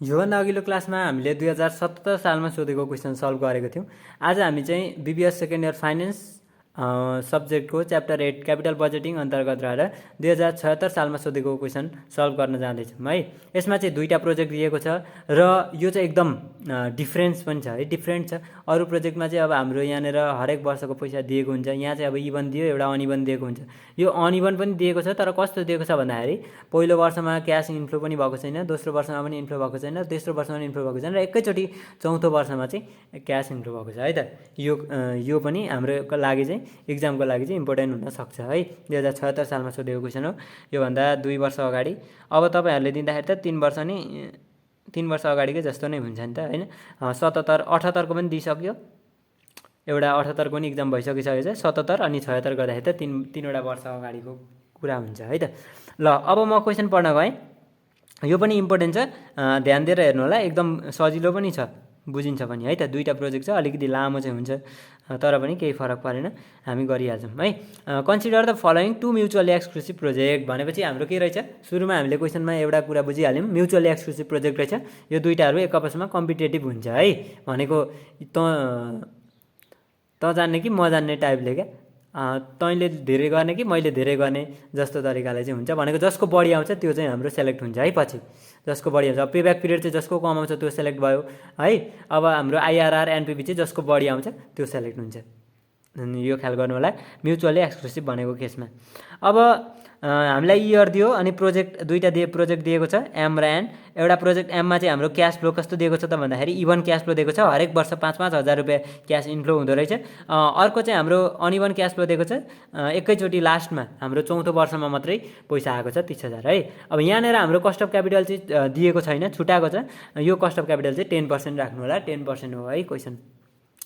योभन्दा अघिल्लो क्लासमा हामीले 2077 सालमा सोधेको क्वेसन सल्भ गरेको थियौँ। आज हामी चाहिँ बीबीएस सेकेन्ड इयर फाइनेन्स सब्जेक्टको च्याप्टर 8 क्यापिटल बजेटिङ अन्तर्गत रहेर 2076 सालमा सोधेको क्वेसन सल्भ गर्न जाँदैछौँ है। यसमा चाहिँ दुईवटा प्रोजेक्ट दिएको छ र यो चाहिँ एकदम डिफ्रेन्स पनि छ है, डिफ्रेन्ट छ। अरू प्रोजेक्टमा चाहिँ अब हाम्रो यहाँनिर हरेक वर्षको पैसा दिएको हुन्छ, यहाँ चाहिँ अब इभन दियो, एउटा अनइभन दिएको हुन्छ। यो अनइभन पनि दिएको छ, तर कस्तो दिएको छ भन्दाखेरि पहिलो वर्षमा क्यास इन्फ्लो पनि भएको छैन, दोस्रो वर्षमा पनि इन्फ्लो भएको छैन, तेस्रो वर्षमा पनि इन्फ्लो भएको छैन र एकैचोटि चौथो वर्षमा चाहिँ क्यास इन्फ्लो भएको छ है त। यो पनि हाम्रो लागि चाहिँ इक्जामको लागि चाहिँ इम्पोर्टेन्ट हुनसक्छ है। 2076 सालमा सोधेको क्वेसन हो, योभन्दा 2 वर्ष अगाडि। अब तपाईँहरूले दिँदाखेरि त 3 वर्ष अगाडिकै जस्तो नै हुन्छ नि त होइन। 77 78को पनि दिइसक्यो, एउटा 78को पनि इक्जाम भइसकिसकेको छ। 77 अनि 76 गर्दाखेरि त तीनवटा वर्ष अगाडिको कुरा हुन्छ है त। ल अब म क्वेसन पढ्न गएँ। यो पनि इम्पोर्टेन्ट छ, ध्यान दिएर हेर्नु होला, एकदम सजिलो पनि छ, बुझिन्छ पनि है त। दुईवटा प्रोजेक्ट छ, अलिकति लामो चाहिँ हुन्छ, तर पनि केही फरक परेन, हामी गरिहाल्छौँ है। Consider the following 2 mutually exclusive project भनेपछि हाम्रो के रहेछ, सुरुमा हामीले क्वेसनमा एउटा कुरा बुझिहाल्यौँ, म्युचुअली एक्सक्लुसिभ प्रोजेक्ट रहेछ। यो दुईवटाहरू एक आपसमा कम्पिटेटिभ हुन्छ है, भनेको त जान्ने कि म जान्ने टाइपले क्या, तैँले धेरै गर्ने कि मैले धेरै गर्ने जस्तो तरिकाले चाहिँ हुन्छ। भनेको जसको बढी आउँछ त्यो चाहिँ हाम्रो सेलेक्ट हुन्छ है पछि, जसको बढी आउँछ। पे ब्याक पिरियड चाहिँ जसको कम आउँछ त्यो सेलेक्ट भयो है। अब हाम्रो आइआरआर एनपिभी चाहिँ जसको बढी आउँछ त्यो सेलेक्ट हुन्छ, यो ख्याल गर्नु होला म्युचुअली एक्सक्लुसिभ भनेको केसमा। अब हामीलाई इयर दियो अनि दुईवटा प्रोजेक्ट दिएको छ, एम र एन। एउटा प्रोजेक्ट एममा चाहिँ हाम्रो क्यास फ्लो कस्तो दिएको छ त भन्दाखेरि इभन क्यास फ्लो दिएको छ, हरेक वर्ष 5-5 हजार रुपियाँ क्यास इन्फ्लो हुँदो रहेछ। अर्को चाहिँ हाम्रो अनइभन क्यास फ्लो दिएको छ, एकैचोटि लास्टमा हाम्रो चौथो वर्षमा मात्रै पैसा आएको छ 30,000 है। अब यहाँनिर हाम्रो कस्ट अफ क्यापिटल चाहिँ दिएको छैन, छुट्याएको छ। यो कस्ट अफ क्यापिटल चाहिँ 10% राख्नु होला, 10% हो है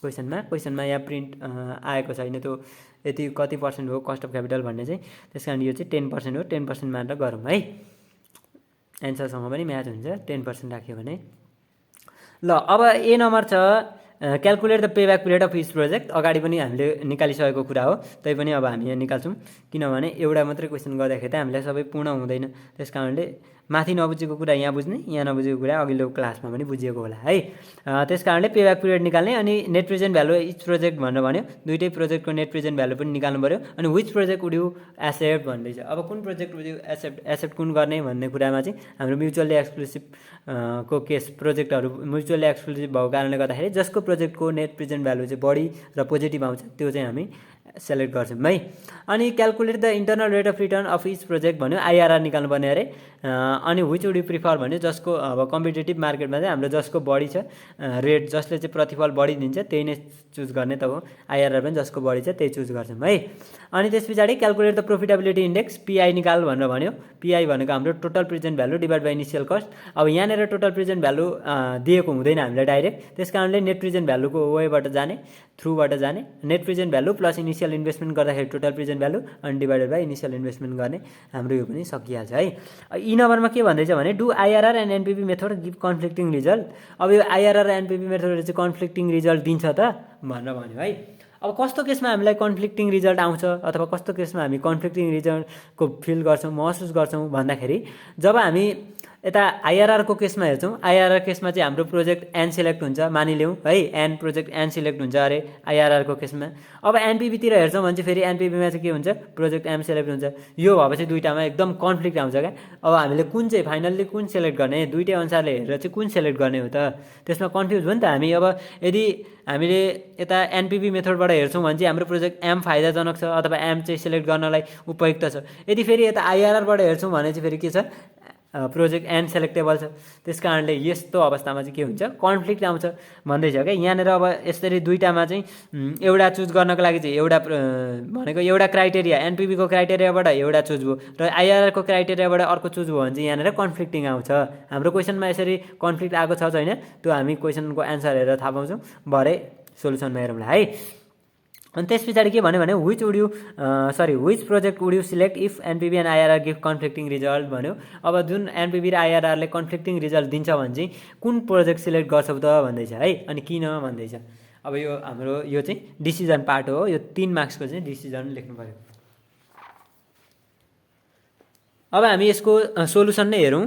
क्वेसनमा यहाँ प्रिन्ट आएको छैन त्यो यति कति पर्सेन्ट हो कस्ट अफ क्यापिटल भन्ने चाहिँ, त्यस कारण यो चाहिँ 10% हो, 10% मानेर गरौँ है, एन्सरसँग पनि म्याच हुन्छ 10% राख्यो भने। ल अब ए नम्बर छ, calculate the pay back period of each project. अगाडि पनि हामीले निकालिसकेको कुरा हो, तैपनि अब हामी यहाँ निकाल्छौँ, किनभने एउटा मात्रै क्वेसन गर्दाखेरि त हामीलाई सबै पूर्ण हुँदैन। त्यस कारणले माथि नबुझेको कुरा यहाँ बुझ्ने, यहाँ नबुझेको कुरा अघिल्लो क्लासमा पनि बुझिएको होला है। त्यस कारणले पे ब्याक पिरियड निकाल्ने, अनि net present value each project भनेर भन्यो, दुइटै प्रोजेक्टको नेट प्रेजेन्ट भ्यालु पनि निकाल्नु पऱ्यो। अनि which project would you accept भन्दैछ। अब कुन प्रोजेक्ट वुड यु एक्सेप्ट कुन गर्ने भन्ने कुरामा चाहिँ हाम्रो म्युचुअली एक्सक्लुसिभ को केस प्रोजेक्टहरू म्युचुअली एक्सक्लुसिभ भएको कारणले गर्दाखेरि जसको प्रोजेक्टको नेट प्रेजेन्ट भ्यालु चाहिँ बढी र पोजिटिभ आउँछ त्यो चाहिँ हामी सेलेक्ट गर्छौँ है। अनि calculate the internal rate of return of each project भन्यो, आइआरआर निकाल्नुपर्ने अरे। अनि विच वुड यु प्रिफर भन्यो, जसको अब कम्पिटेटिभ मार्केटमा चाहिँ हाम्रो जसको बढी छ रेट, जसले चाहिँ प्रतिफल बढी दिन्छ त्यही नै चुज गर्ने त हो। आइआरआर पनि जसको बढी छ त्यही चुज गर्छौँ है। अनि त्यस पछाडि calculate the profitability index, PI निकाल भनेर भन्यो। पिआई भनेको हाम्रो total present value divide by initial cost. अब यहाँनिर टोटल प्रेजेन्ट भ्यालु दिएको हुँदैन हामीलाई डाइरेक्ट, त्यस कारणले नेट प्रेजेन्ट भ्यालुको वेबाट जाने, थ्रुबाट जाने। Net present value plus initial investment गर्दाखेरि टोटल प्रेजेन्ट भ्यालु अनि डिभाइडेड बाई इनिसियल इन्भेस्टमेन्ट गर्ने, हाम्रो यो पनि सकिहाल्छ है। यी नम्बरमा के भन्दैछ भने do IRR and NPV method give conflicting result. अब यो आइआरआर एनपिभी मेथडले चाहिँ कन्फ्लिक्टिङ रिजल्ट दिन्छ त भनेर भन्यो है। अब कस्तो केसमा हामीलाई कन्फ्लिक्टिङ रिजल्ट आउँछ अथवा कस्तो केसमा हामी कन्फ्लिक्टिङ रिजल्टको फिल गर्छौँ, महसुस गर्छौँ भन्दाखेरि जब हामी यता आइआरआरको केसमा हेर्छौँ, आइआरआर केसमा चाहिँ हाम्रो प्रोजेक्ट एन सिलेक्ट हुन्छ मानिलिउँ है, प्रोजेक्ट एन सिलेक्ट हुन्छ अरे आइआरआरको केसमा। अब एनपिभीतिर हेर्छौँ भने चाहिँ फेरि एनपिभीमा चाहिँ के हुन्छ, प्रोजेक्ट एम सिलेक्ट हुन्छ। यो भएपछि दुईवटामा एकदम कन्फ्लिक्ट आउँछ क्या। अब हामीले कुन चाहिँ फाइनल्ली कुन सेलेक्ट गर्ने, दुइटै अनुसारले हेरेर चाहिँ कुन सेलेक्ट गर्ने हो त, त्यसमा कन्फ्युज भयो नि त हामी। अब यदि हामीले यता एनपिभी मेथडबाट हेर्छौँ भने चाहिँ हाम्रो प्रोजेक्ट एम फाइदाजनक छ अथवा एम चाहिँ सेलेक्ट गर्नलाई उपयुक्त छ। यदि फेरि यता आइआरआरबाट हेर्छौँ भने चाहिँ फेरि के छ, प्रोजेक्ट एन सेलेक्टेबल छ। त्यस कारणले यस्तो अवस्थामा चाहिँ के हुन्छ, कन्फ्लिक्ट आउँछ भन्दैछ क्या। यहाँनिर अब यसरी दुईवटामा चाहिँ एउटा चुज गर्नको लागि चाहिँ एउटा भनेको एउटा क्राइटेरिया एनपिभीको क्राइटेरियाबाट एउटा चुज भयो र आइआरआरको क्राइटेरियाबाट अर्को चुज भयो भने चाहिँ यहाँनिर कन्फ्लिक्टिङ आउँछ। हाम्रो क्वेसनमा यसरी कन्फ्लिक्ट आएको छ छैन त्यो हामी क्वेसनको एन्सर हेरेर थाहा पाउँछौँ, भरे सोल्युसनमा हेरौँला है। अनि त्यस पछाडि के भन्यो भने which project would you select if NPV and IRR give conflicting result भन्यो। अब जुन एनपिभी र आइआरआरले कन्फ्लिक्टिङ रिजल्ट दिन्छ भने चाहिँ कुन प्रोजेक्ट सिलेक्ट गर्छौ त भन्दैछ है, अनि किन भन्दैछ। अब यो हाम्रो यो चाहिँ डिसिजन पार्ट हो, यो 3 मार्क्सको चाहिँ डिसिजन लेख्नु पऱ्यो। अब हामी यसको सोल्युसन नै हेरौँ।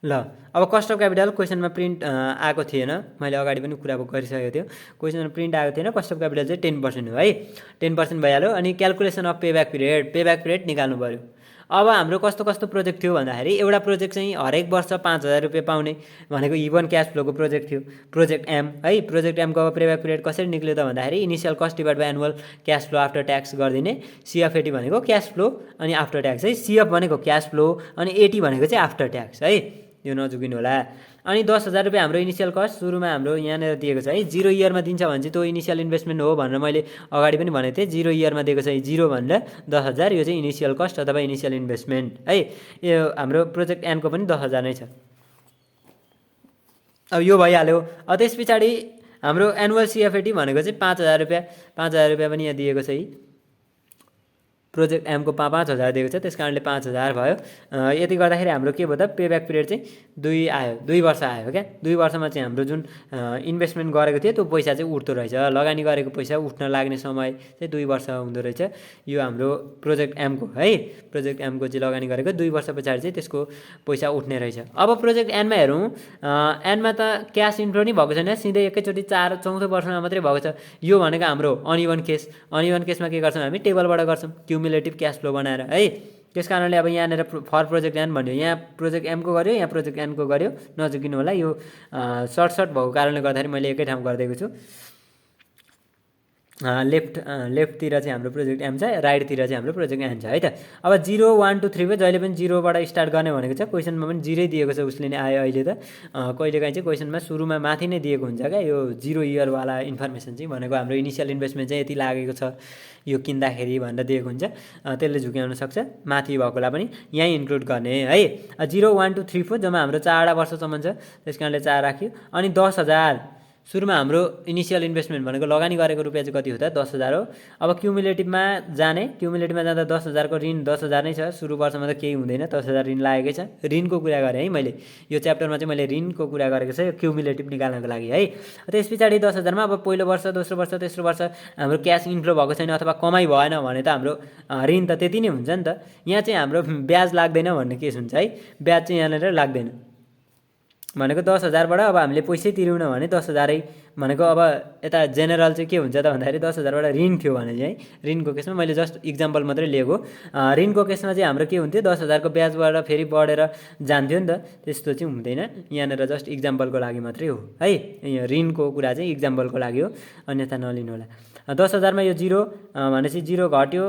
ल अब कस्ट अफ क्यापिटल क्वेसनमा प्रिन्ट आएको थिएन, मैले अगाडि पनि कुरा गरिसकेको थियो। क्वेसनमा प्रिन्ट आएको थिएन, कस्ट अफ क्यापिटल चाहिँ 10% हो है, 10% भइहाल्यो। अनि क्यालकुलेसन अफ पेब्याक पिरियड निकाल्नु पऱ्यो। अब हाम्रो कस्तो कस्तो प्रोजेक्ट थियो भन्दाखेरि एउटा प्रोजेक्ट चाहिँ हरेक वर्ष 5,000 रुपियाँ पाउने भनेको इभन क्यास फ्लोको प्रोजेक्ट थियो, प्रोजेक्ट एम है। प्रोजेक्ट एमको अब पेब्याक पिरियड कसरी निक्ल्यो त भन्दाखेरि initial cost divide by annual cash flow after tax गरिदिने। सिएफएटी भनेको क्यास फ्लो अनि आफ्टर ट्याक्स है, सिएफ भनेको क्यास फ्लो अनि एटी भनेको चाहिँ आफ्टर ट्याक्स है, यो नजुकिनु होला। अनि 10,000 रुपियाँ हाम्रो इनिसियल कस्ट सुरुमा हाम्रो यहाँनिर दिएको छ है। 0 इयरमा दिन्छ भने चाहिँ त्यो इनिसियल इन्भेस्टमेन्ट हो भनेर मैले अगाडि पनि भनेको थिएँ। 0 इयरमा दिएको छ 0 भनेर 10,000, यो चाहिँ इनिसियल कस्ट अथवा इनिसियल इन्भेस्टमेन्ट है। यो हाम्रो प्रोजेक्ट एनको पनि 10,000 नै छ। अब यो भइहाल्यो। अब त्यस पछाडि हाम्रो एनुअल सिएफएटी भनेको चाहिँ 5,000 रुपियाँ, 5,000 रुपियाँ पनि यहाँ दिएको छ है। प्रोजेक्ट एमको 5,000 दिएको छ, त्यस कारणले 5,000 भयो। यति गर्दाखेरि हाम्रो के भयो त, पेब्याक पिरियड चाहिँ 2 आयो, 2 वर्ष आयो क्या। 2 वर्षमा चाहिँ हाम्रो जुन इन्भेस्टमेन्ट गरेको थियो त्यो पैसा चाहिँ उठ्दो रहेछ, लगानी गरेको पैसा उठ्न लाग्ने समय चाहिँ 2 वर्ष हुँदो रहेछ। यो हाम्रो प्रोजेक्ट एमको है, प्रोजेक्ट एमको चाहिँ लगानी गरेको 2 वर्ष पछाडि चाहिँ त्यसको पैसा उठ्ने रहेछ। अब प्रोजेक्ट एनमा हेरौँ, एनमा त क्यास इन्फ्लो नै भएको छैन, सिधै एकैचोटि 4-4 वर्षमा मात्रै भएको छ। यो भनेको हाम्रो अनइभन केस, अनइभन केसमा के गर्छौँ हामी, टेबलबाट गर्छौँ क्युमुलेटिभ क्यास फ्लो बनाएर है। त्यस कारणले अब यहाँनिर फर प्रोजेक्ट एन भन्यो, यहाँ प्रोजेक्ट एमको गर्यो, यहाँ प्रोजेक्ट एनको गर्यो, नजुकिनु होला। यो सर्ट भएको कारणले गर्दाखेरि मैले एकै ठाउँ गरिदिएको छु। लेफ्टतिर चाहिँ हाम्रो प्रोजेक्ट एम छ, राइटतिर चाहिँ हाम्रो प्रोजेक्ट एन छ है त। अब 0, 1, 2, 3 भयो, जहिले पनि 0बाट स्टार्ट गर्ने भनेको छ। क्वेसनमा पनि 0 दिएको छ, उसले नै आयो अहिले त। कहिलेकाहीँ चाहिँ क्वेसनमा सुरुमा माथि नै दिएको हुन्छ क्या यो 0 इयरवाला इन्फर्मेसन चाहिँ, भनेको हाम्रो इनिसियल इन्भेस्टमेन्ट चाहिँ यति लागेको छ यो किन्दाखेरि भनेर दिएको हुन्छ, त्यसले झुक्याउन सक्छ। माथि भएकोलाई पनि यहीँ इन्क्लुड गर्ने है। 0, 1, 2, 3, 4 जम्मा हाम्रो 4 वर्षसम्म छ, त्यस कारणले 4 राख्यो। अनि 10,000 सुरुमा हाम्रो इनिसियल इन्भेस्टमेन्ट भनेको लगानी गरेको रुपियाँ चाहिँ कति हो त, 10,000 हो। अब क्युमुलेटिभमा जाने, क्युमुलेटिभमा जाँदा 10,000 को ऋण 10,000 नै छ, सुरु वर्षमा त केही हुँदैन, 10,000 ऋण लागेकै छ। ऋणको कुरा गरेँ है मैले, यो च्याप्टरमा चाहिँ मैले ऋणको कुरा गरेको छ, यो क्युमुलेटिभ निकाल्नको लागि है। त्यस पछाडि 10,000मा अब पहिलो वर्ष, दोस्रो वर्ष, तेस्रो वर्ष हाम्रो क्यास इन्फ्लो भएको छैन अथवा कमाइ भएन भने त हाम्रो ऋण त त्यति नै हुन्छ नि त। यहाँ चाहिँ हाम्रो ब्याज लाग्दैन भन्ने केस हुन्छ है, ब्याज चाहिँ यहाँनिर लाग्दैन भनेको 10,000बाट अब हामीले पैसै तिर्यौँ भने 10,000 भनेको अब यता जेनरल चाहिँ के हुन्छ त भन्दाखेरि 10,000बाट ऋण थियो भने चाहिँ ऋणको केसमा मैले जस्ट इक्जाम्पल मात्रै लिएको। ऋणको केसमा चाहिँ हाम्रो के हुन्थ्यो, 10,000को ब्याजबाट फेरि बढेर जान्थ्यो नि त, त्यस्तो चाहिँ हुँदैन। यहाँनिर जस्ट इक्जाम्पलको लागि मात्रै हो है, ऋणको कुरा चाहिँ इक्जाम्पलको लागि हो, अन्यथा नलिनु होला। 10,000मा यो 0 भनेपछि 0 घट्यो,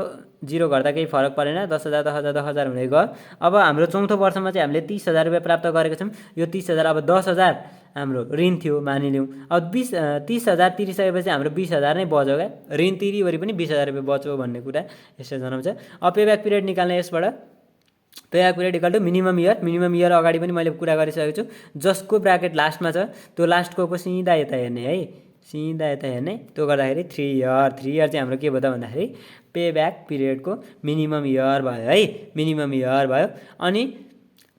0 घट्दा केही फरक परेन, 10,000 10,000 10,000 हुँदै गयो। अब हाम्रो चौथो वर्षमा चाहिँ हामीले 30,000 रुपियाँ प्राप्त गरेको छौँ। यो 30,000 अब 10,000 हाम्रो ऋण थियो मानिलिउँ, अब 30,000 तिरिसकेपछि हाम्रो 20,000 नै बच्यो क्या, ऋण तिरिवरि पनि 20,000 रुपियाँ बच्यो भन्ने कुरा यसले जनाउँछ। अब पेब्याक पिरियड निकाल्ने यसबाट, payback period equal to minimum year अगाडि पनि मैले कुरा गरिसकेको छु, जसको ब्राकेट लास्टमा छ त्यो लास्टको सिधा यता हेर्ने है, सिधा यता हेर्ने। त्यो गर्दाखेरि 3 इयर चाहिँ हाम्रो के भयो त भन्दाखेरि पेब्याक पिरियडको मिनिमम इयर भयो है, मिनिमम इयर भयो। अनि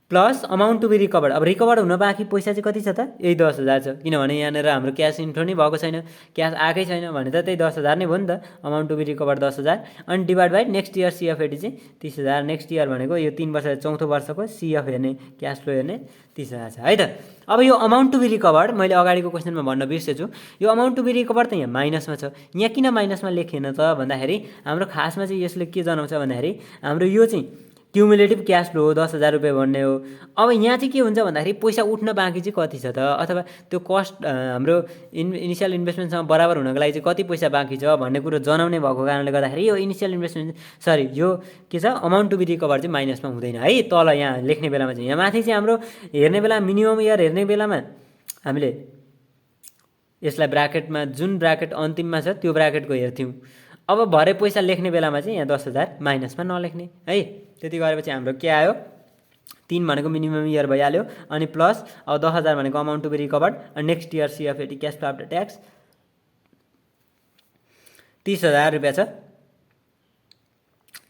plus amount to be recovered, अब रिकभर्ड हुन बाँकी पैसा चाहिँ कति छ त, यही 10,000 छ, किनभने यहाँनिर हाम्रो क्यास इन्फ्लो नै भएको छैन, क्यास आएकै छैन भने त त्यही 10,000 नै भयो नि त। अमाउन्ट टु बी रिकभर्ड 10,000 अनि डिभाइड बाई नेक्स्ट इयर सिएफएटी चाहिँ 30,000। नेक्स्ट इयर भनेको यो 3 वर्ष, चौथो वर्षको सिएफ हेर्ने, क्यास फ्लो हेर्ने 30,000 छ है त। अब यो अमाउन्ट टु बी रिकभर्ड मैले अगाडिको क्वेसनमा भन्न बिर्सेछु, यो अमाउन्ट टु बी रिकभर्ड त यहाँ माइनसमा छ। यहाँ किन माइनसमा लेखेन त भन्दाखेरि हाम्रो खासमा चाहिँ यसले के जनाउँछ भन्दाखेरि हाम्रो यो चाहिँ क्युमुलेटिभ क्यास फ्लो हो, 10,000 रुपियाँ भन्ने हो। अब यहाँ चाहिँ के हुन्छ भन्दाखेरि पैसा उठ्न बाँकी चाहिँ कति छ त, अथवा त्यो कस्ट हाम्रो इनिसियल इन्भेस्टमेन्टसँग बराबर हुनको लागि चाहिँ कति पैसा बाँकी छ भन्ने कुरो जनाउने भएको कारणले गर्दाखेरि यो इनिसियल इन्भेस्टमेन्ट यो के छ, अमाउन्ट टु बी रिकभर चाहिँ माइनसमा हुँदैन है। तल यहाँ लेख्ने बेलामा चाहिँ, यहाँ माथि चाहिँ हाम्रो हेर्ने बेला मिनिमम इयर हेर्ने बेलामा हामीले यसलाई ब्राकेटमा जुन ब्राकेट अन्तिममा छ त्यो ब्राकेटको हेर्थ्यौँ। अब भरे पैसा लेख्ने बेलामा चाहिँ यहाँ 10,000 माइनसमा नलेख्ने है। त्यति गरेपछि हाम्रो के आयो, 3 भनेको मिनिमम इयर भइहाल्यो, अनि प्लस अब 10,000 भनेको अमाउन्ट टु बी रिकभर्ड, अनि next year CFAT cash flow after tax 30,000 रुपियाँ छ।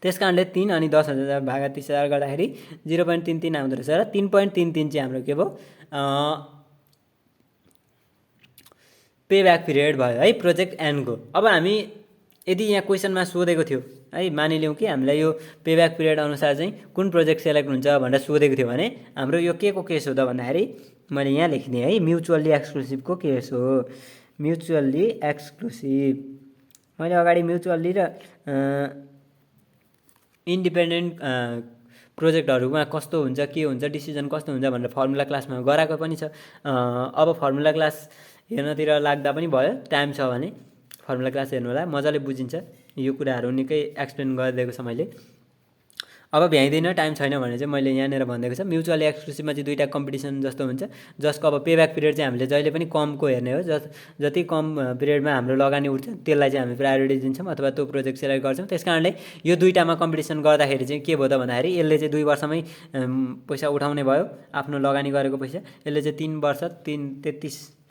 त्यस कारणले 3 अनि 10,000 भागा 30,000 गर्दाखेरि 0.33 आउँदो रहेछ र 3.33 चाहिँ हाम्रो के भयो, पे ब्याक पिरियड भयो है प्रोजेक्ट एनको। अब हामी यदि यहाँ क्वेसनमा सोधेको थियो है, मानिलिउँ कि हामीलाई यो पेब्याक पिरियड अनुसार चाहिँ कुन प्रोजेक्ट सेलेक्ट हुन्छ भनेर सोधेको थियो भने हाम्रो यो के को केस हो त भन्दाखेरि मैले यहाँ लेखिदिएँ है, म्युचुअल्ली एक्सक्लुसिभको केस हो। म्युचुअल्ली एक्सक्लुसिभ मैले अगाडि म्युचुअल्ली र इन्डिपेन्डेन्ट प्रोजेक्टहरूमा कस्तो हुन्छ, के हुन्छ, डिसिजन कस्तो हुन्छ भनेर फर्मुला क्लासमा गराएको पनि छ। अब फर्मुला क्लास हेर्नतिर लाग्दा पनि भयो, टाइम छ भने फर्मुला क्लास हेर्नु होला, मजाले बुझिन्छ। यो कुराहरू निकै एक्सप्लेन गरिदिएको छ मैले। अब भ्याइदिनँ, टाइम छैन भने चाहिँ मैले यहाँनिर भनिदिएको छ। म्युचुअल एक्सक्लुसिभमा चाहिँ दुईवटा कम्पिटिसन जस्तो हुन्छ, जसको अब पेब्याक पिरियड चाहिँ हामीले जहिले पनि कमको हेर्ने हो। जति कम पिरियडमा हाम्रो लगानी उठ्छ त्यसलाई चाहिँ हामी प्रायोरिटी दिन्छौँ अथवा त्यो प्रोजेक्ट सेलेक्ट गर्छौँ। त्यस कारणले यो दुईवटामा कम्पिटिसन गर्दाखेरि चाहिँ के भयो त भन्दाखेरि यसले चाहिँ 2 वर्षमै पैसा उठाउने भयो, आफ्नो लगानी गरेको पैसा। यसले चाहिँ 3 वर्ष 33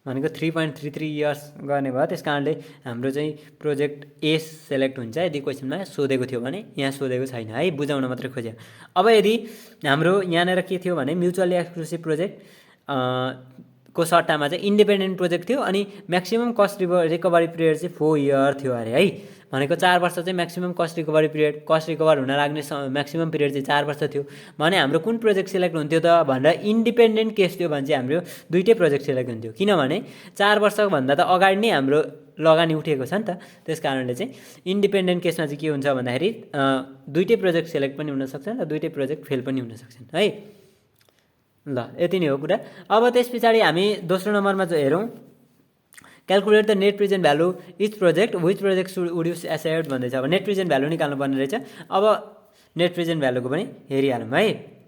भनेको 3.33 इयर्स गर्ने भयो। त्यस कारणले हाम्रो चाहिँ प्रोजेक्ट ए सेलेक्ट हुन्छ यदि क्वेसनमा सोधेको थियो भने। यहाँ सोधेको छैन है, बुझाउन मात्रै खोज्यो। अब यदि हाम्रो यहाँनिर के थियो भने म्युचुअली एक्सक्लुसिभ प्रोजेक्ट को सट्टामा चाहिँ इन्डिपेन्डेन्ट प्रोजेक्ट थियो अनि म्याक्सिमम कस्ट रिकभरी पिरियड चाहिँ 4 इयर थियो अरे है। भनेको 4 वर्ष चाहिँ maximum cost recovery period, cost recover हुन लाग्ने म्याक्सिमम पिरियड चाहिँ 4 वर्ष थियो भने हाम्रो कुन प्रोजेक्ट सेलेक्ट हुन्थ्यो त भनेर इन्डिपेन्डेन्ट केस थियो भने चाहिँ हाम्रो दुईटै प्रोजेक्ट सेलेक्ट हुन्थ्यो। किनभने 4 वर्षभन्दा त अगाडि नै हाम्रो लगानी उठेको छ नि त। त्यस कारणले चाहिँ इन्डिपेन्डेन्ट केसमा चाहिँ के हुन्छ भन्दाखेरि दुईटै प्रोजेक्ट सेलेक्ट पनि हुनसक्छन् र दुईटै प्रोजेक्ट फेल पनि हुनसक्छन् है। ल यति नै हो कुरा। अब त्यस पछाडि हामी दोस्रो नम्बरमा चाहिँ हेरौँ, calculate the net present value each project which project should would you asset भन्दैछ। अब नेट प्रेजेन्ट भ्यालु निकाल्नु पर्ने रहेछ। अब नेट प्रेजेन्ट भ्यालुको पनि हेरिहालौँ है।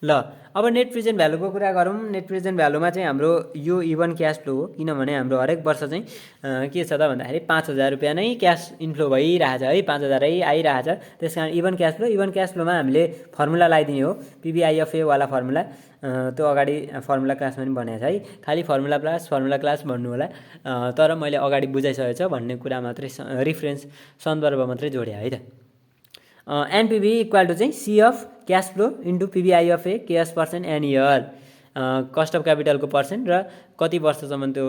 ल अब नेट प्रेजेन्ट भ्यालुको कुरा गरौँ। नेट प्रेजेन्ट भ्यालुमा चाहिँ हाम्रो यो इभन क्यास फ्लो हो, किनभने हाम्रो हरेक वर्ष चाहिँ के छ त भन्दाखेरि 5,000 रुपियाँ नै क्यास इन्फ्लो भइरहेछ है, 5,000 आइरहेछ। त्यस कारण even cash flow, even cash फ्लोमा हामीले फर्मुला लगाइदिने हो, पिबिआइएफए वाला फर्मुला। त्यो अगाडि फर्मुला क्लासमा पनि भनेको छ है, खालि फर्मुला क्लास भन्नु होला। तर मैले अगाडि बुझाइसकेको छ भन्ने कुरा मात्रै, रिफरेन्स सन्दर्भ मात्रै जोडे है त। एनपिभी इक्वल टु चाहिँ C of cash flow into PVIFA KS percent N year, cost of क्यापिटलको पर्सेन्ट र कति वर्षसम्म त्यो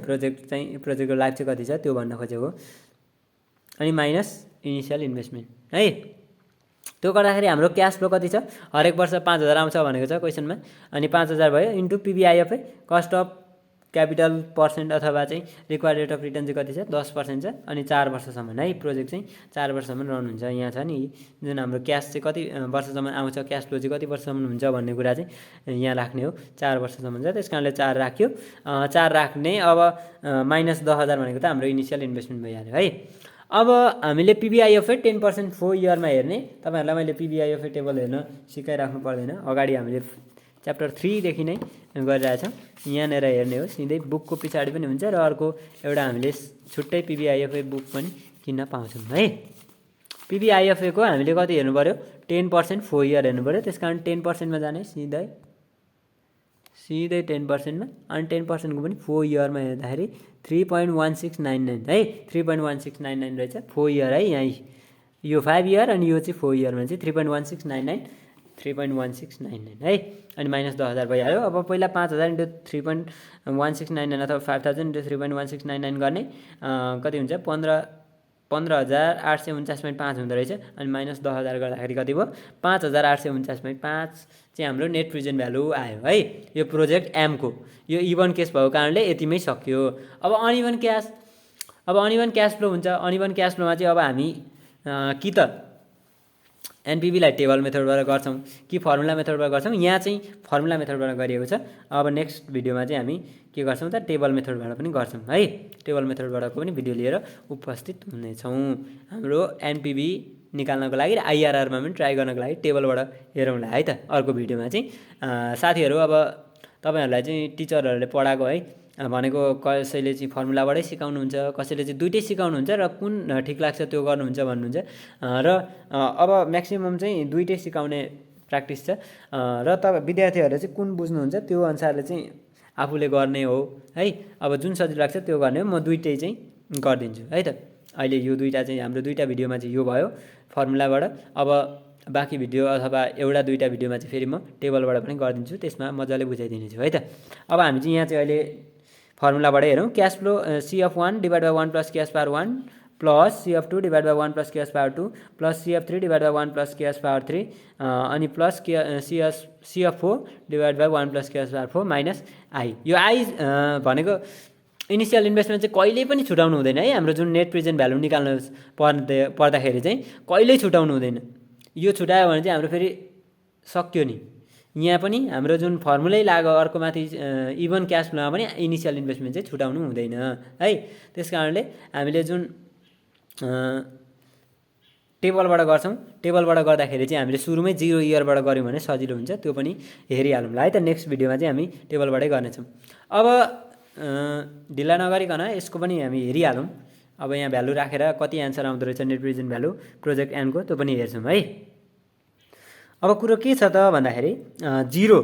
प्रोजेक्टको लाइफ चाहिँ कति छ त्यो भन्न खोजेको, अनि माइनस इनिसियल इन्भेस्टमेन्ट है। त्यो गर्दाखेरि हाम्रो क्यास फ्लो कति छ, हरेक वर्ष 5,000 आउँछ भनेको छ क्वेसनमा, अनि 5,000 भयो into पिबिआइएफए cost of capital percent अथवा चाहिँ रिक्वायर्ड रेट अफ रिटर्न चाहिँ कति छ 10% छ। अनि 4 वर्षसम्म है, प्रोजेक्ट चाहिँ 4 वर्षसम्म रन हुन्छ। यहाँ छ नि जुन हाम्रो क्यास चाहिँ कति वर्षसम्म आउँछ, क्यास फ्लो चाहिँ कति वर्षसम्म हुन्छ भन्ने कुरा चाहिँ यहाँ राख्ने हो, 4 वर्षसम्म छ। त्यस कारणले 4 राख्यो, 4 राख्ने। अब माइनस 10,000 भनेको त हाम्रो इनिसियल इन्भेस्टमेन्ट भइहाल्यो है। अब हामीले पिबिआइएफए 10% 4 इयरमा हेर्ने। तपाईँहरूलाई मैले पिबिआइएफए टेबल हेर्न सिकाइराख्नु पर्दैन, अगाडि हामीले च्याप्टर 3 देखि नै गरिरहेछौँ। यहाँनिर हेर्ने हो, सिधै बुकको पछाडि पनि हुन्छ र अर्को एउटा हामीले छुट्टै पिबिआइएफए बुक पनि किन्न पाउँछौँ है। पिबिआइएफए को हामीले कति हेर्नु पऱ्यो, 10% 4 इयर हेर्नु पऱ्यो। त्यस कारण 10%मा जाने सिधै 10%मा, अनि 10%को पनि 4 इयरमा हेर्दाखेरि 3.1699 है, 3.1699 रहेछ 4 इयर है। यहाँ यो 5 इयर अनि यो चाहिँ 4 इयरमा चाहिँ 3.1699 है। अनि माइनस 10,000 भइहाल्यो। अब पहिला 5,000 इन्टु 3.1699 अथवा 5,000 इन्टु 3.1699 गर्ने कति हुन्छ, 15,849.5 हुँदो रहेछ। अनि माइनस 10,000 गर्दाखेरि कति भयो, 5,849.5 चाहिँ हाम्रो नेट प्रेजेन्ट भ्यालु आयो है। यो प्रोजेक्ट एमको यो इभन केस भएको कारणले यतिमै सक्यो। अब अनइभन क्यास फ्लो हुन्छ। अनइभन क्यास फ्लोमा चाहिँ अब हामी कि त एनपिभीलाई टेबल मेथडबाट गर्छौँ कि फर्मुला मेथडबाट गर्छौँ। यहाँ चाहिँ फर्मुला मेथडबाट गरिएको छ। अब नेक्स्ट भिडियोमा चाहिँ हामी के गर्छौँ त टेबल मेथडबाट पनि गर्छौँ है। टेबल मेथडबाटको पनि भिडियो लिएर उपस्थित हुनेछौँ। हाम्रो एनपिभी निकाल्नको लागि र आइआरआरमा पनि ट्राई गर्नको लागि टेबलबाट हेरौँला है त अर्को भिडियोमा चाहिँ। साथीहरू अब तपाईँहरूलाई चाहिँ टिचरहरूले पढाएको है भनेको कसैले चाहिँ फर्मुलाबाटै सिकाउनुहुन्छ, कसैले चाहिँ दुइटै सिकाउनुहुन्छ र कुन ठिक लाग्छ त्यो गर्नुहुन्छ भन्नुहुन्छ। र अब म्याक्सिमम चाहिँ दुइटै सिकाउने प्र्याक्टिस छ र विद्यार्थीहरूले चाहिँ कुन बुझ्नुहुन्छ त्यो अनुसारले चाहिँ आफूले गर्ने हो है। अब जुन सजिलो लाग्छ त्यो गर्ने हो। म दुइटै चाहिँ गरिदिन्छु है त। अहिले यो दुईवटा चाहिँ हाम्रो दुईवटा भिडियोमा चाहिँ यो भयो फर्मुलाबाट। अब बाँकी भिडियो अथवा एउटा दुईटा भिडियोमा चाहिँ फेरि म टेबलबाट पनि गरिदिन्छु, त्यसमा मजाले बुझाइदिनेछु है त। अब हामी चाहिँ यहाँ चाहिँ अहिले फर्मुलाबाट हेरौँ। Cash flow CF1 divide by 1 plus cash power 1 plus CF2 divide by 1 plus cash power 2 plus CF3 divide by 1 plus cash power 3 अनि plus CF4 divide by 1 plus cash power 4 minus I. यो I भनेको initial investment चाहिँ कहिल्यै पनि छुटाउनु हुँदैन है। हाम्रो जुन नेट प्रेजेन्ट भ्यालु निकाल्नु पर्दाखेरि चाहिँ कहिल्यै छुटाउनु हुँदैन। यो छुटायो भने चाहिँ हाम्रो फेरि सक्यो नि। यहाँ पनि हाम्रो जुन फर्मुलै लाग्यो अर्कोमाथि इभन क्यास फ्लोमा पनि इनिसियल इन्भेस्टमेन्ट चाहिँ छुटाउनु हुँदैन है। त्यस कारणले हामीले जुन टेबलबाट गर्छौँ, टेबलबाट गर्दाखेरि चाहिँ हामीले सुरुमै 0 इयरबाट गऱ्यौँ भने सजिलो हुन्छ। त्यो पनि हेरिहालौँ ल है त। नेक्स्ट भिडियोमा चाहिँ हामी टेबलबाटै गर्नेछौँ। अब ढिला नगरिकन यसको पनि हामी हेरिहालौँ। अब यहाँ भ्यालु राखेर कति एन्सर आउँदो रहेछ net present value project Enco, त्यो पनि हेर्छौँ है। अब कुरो के छ त भन्दाखेरि 0